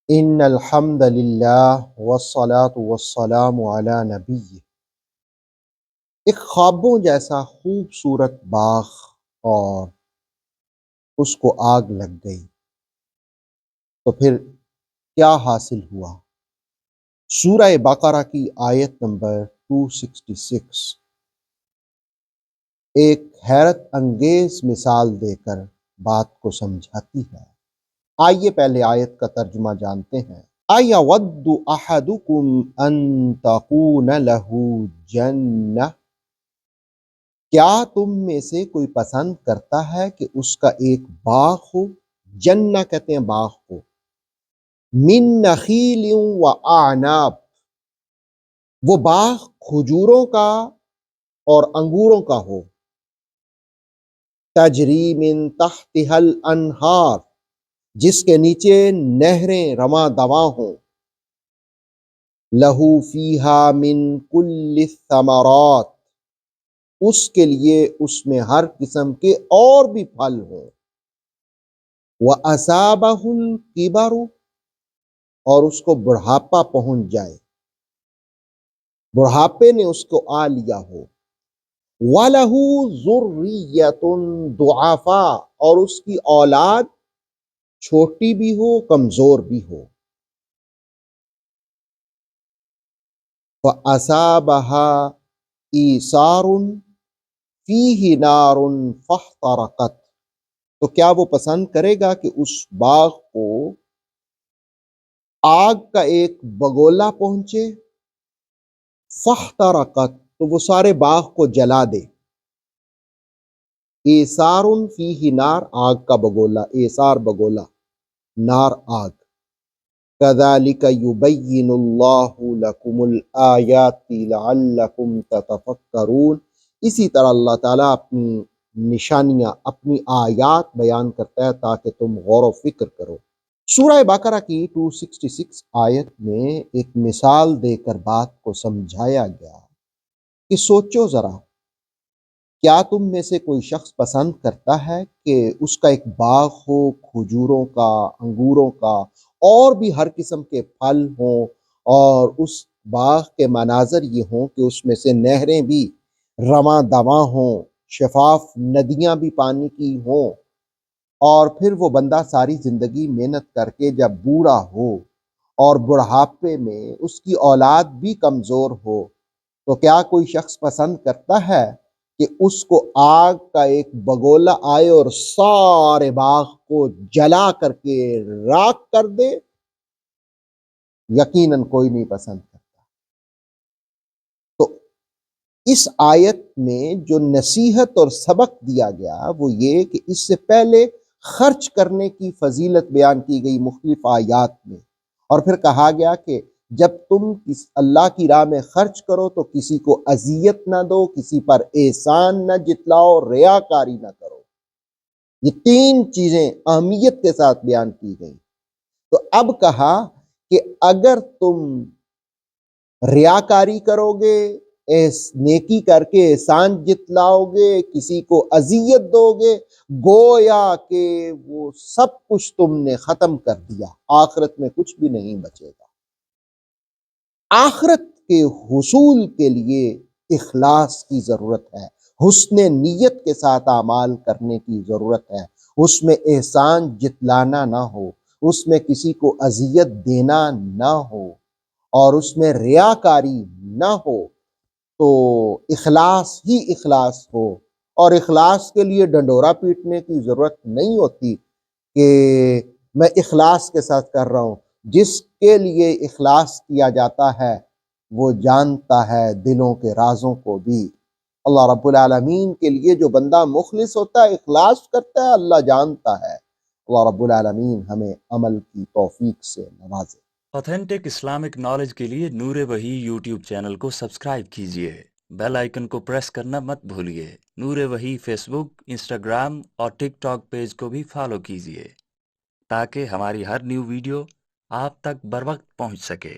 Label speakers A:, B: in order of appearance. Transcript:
A: ان الحمد للہ والصلاة والسلام علی نبی۔ ایک خوابوں جیسا خوبصورت باغ اور اس کو آگ لگ گئی تو پھر کیا حاصل ہوا؟ سورہ بقرہ کی آیت نمبر 266 ایک حیرت انگیز مثال دے کر بات کو سمجھاتی ہے۔ آئیے پہلے آیت کا ترجمہ جانتے ہیں۔ اَيَوَدُّ أَحَدُكُمْ أَن تَكُونَ لَهُ جَنَّةٌ، کیا تم میں سے کوئی پسند کرتا ہے کہ اس کا ایک باغ ہو؟ جنہ کہتے ہیں باغ کو۔ من نخیل و اعناب، وہ باغ کھجوروں کا اور انگوروں کا ہو۔ تجری من تحتها الانہار، جس کے نیچے نہریں رواں دواں ہوں۔ لہو فیہا من کل الثمرات، اس کے لیے اس میں ہر قسم کے اور بھی پھل ہوں۔ وَأَصَابَهُ الْكِبَرُ، اور اس کو بڑھاپا پہنچ جائے، بڑھاپے نے اس کو آ لیا ہو۔ وَلَهُ ذُرِّيَّةٌ ضُعَفَاء، اور اس کی اولاد چھوٹی بھی ہو کمزور بھی ہو۔ فَأَصَابَهَا إِيصَارٌ فِيهِ نَارٌ فَاحْتَرَقَتْ، تو کیا وہ پسند کرے گا کہ اس باغ کو آگ کا ایک بگولا پہنچے؟ فَاحْتَرَقَتْ، تو وہ سارے باغ کو جلا دے۔ ایثار فیہ نار، آگ کا بگولا، ایثار بگولا، نار آگ۔ کذالک یبین اللہ لکم الآیات لعلکم تتفکرون، اسی طرح اللہ تعالیٰ اپنی نشانیاں، اپنی آیات بیان کرتا ہے تاکہ تم غور و فکر کرو۔ سورہ بقرہ کی 266 آیت میں ایک مثال دے کر بات کو سمجھایا گیا کہ سوچو ذرا، کیا تم میں سے کوئی شخص پسند کرتا ہے کہ اس کا ایک باغ ہو کھجوروں کا، انگوروں کا، اور بھی ہر قسم کے پھل ہوں، اور اس باغ کے مناظر یہ ہوں کہ اس میں سے نہریں بھی رواں دواں ہوں، شفاف ندیاں بھی پانی کی ہوں، اور پھر وہ بندہ ساری زندگی محنت کر کے جب بوڑھا ہو اور بڑھاپے میں اس کی اولاد بھی کمزور ہو، تو کیا کوئی شخص پسند کرتا ہے کہ اس کو آگ کا ایک بگولا آئے اور سارے باغ کو جلا کر کے راکھ کر دے؟ یقیناً کوئی نہیں پسند کرتا۔ تو اس آیت میں جو نصیحت اور سبق دیا گیا وہ یہ کہ اس سے پہلے خرچ کرنے کی فضیلت بیان کی گئی مختلف آیات میں، اور پھر کہا گیا کہ جب تم اللہ کی راہ میں خرچ کرو تو کسی کو اذیت نہ دو، کسی پر احسان نہ جتلاؤ، ریاکاری نہ کرو۔ یہ تین چیزیں اہمیت کے ساتھ بیان کی گئی۔ تو اب کہا کہ اگر تم ریاکاری کرو گے، نیکی کر کے احسان جتلاؤ گے، کسی کو اذیت دو گے، گویا کہ وہ سب کچھ تم نے ختم کر دیا، آخرت میں کچھ بھی نہیں بچے گا۔ آخرت کے حصول کے لیے اخلاص کی ضرورت ہے، حسن نیت کے ساتھ اعمال کرنے کی ضرورت ہے، اس میں احسان جتلانا نہ ہو، اس میں کسی کو اذیت دینا نہ ہو، اور اس میں ریاکاری نہ ہو، تو اخلاص ہی اخلاص ہو۔ اور اخلاص کے لیے ڈنڈورا پیٹنے کی ضرورت نہیں ہوتی کہ میں اخلاص کے ساتھ کر رہا ہوں۔ جس کے لیے اخلاص کیا جاتا ہے وہ جانتا ہے دلوں کے رازوں کو بھی۔ اللہ رب العالمین کے لیے جو بندہ مخلص ہوتا ہے، اخلاص کرتا ہے، اللہ جانتا ہے۔ اللہ رب العالمین ہمیں عمل کی توفیق سے نوازے۔
B: اوتھینٹک اسلامک نالج کے لیے نور وحی یوٹیوب چینل کو سبسکرائب کیجیے، بیل آئیکن کو پریس کرنا مت بھولیے۔ نور وحی فیس بک، انسٹاگرام اور ٹک ٹاک پیج کو بھی فالو کیجیے تاکہ ہماری ہر نیو ویڈیو آپ تک بروقت پہنچ سکے۔